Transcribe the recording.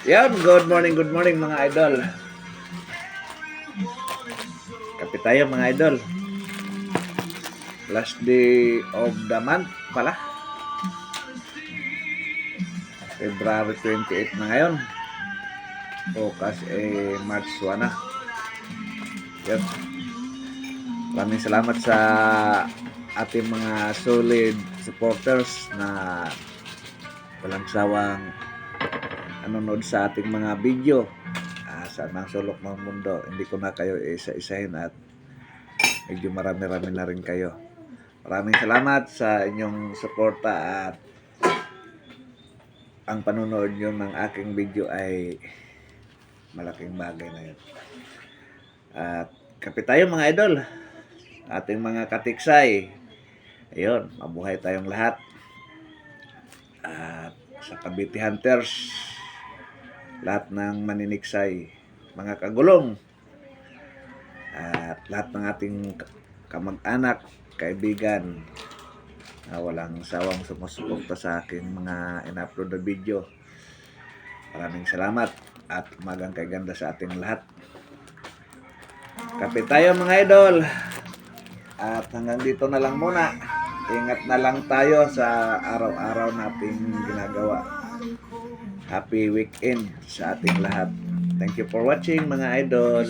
Yan, good morning mga idol. Kape tayo mga idol. Last day of the month pala. February 28 na ngayon. Bukas March 1 na. Yan. Maraming salamat sa ating mga solid supporters na walang sawang nanonood sa ating mga video sa mga sulok ng mundo. Hindi ko na kayo isa-isahin at medyo marami-rami na rin kayo. Maraming salamat sa inyong suporta at ang panonood nyo ng aking video ay malaking bagay na yun. At kape tayo mga idol, ating mga katiksay. Ayun, mabuhay tayong lahat. At sa Cavite Hunters, lahat ng maniniksay, mga kagulong, at lahat ng ating kamag-anak, kaibigan na walang sawang sumusuporta sa aking mga in-upload na video. Maraming salamat at umagang kay ganda sa ating lahat. Kape tayo mga idol. At hanggang dito na lang muna. Ingat na lang tayo sa araw-araw nating ginagawa. Happy weekend sa ating lahat. Thank you for watching mga idol.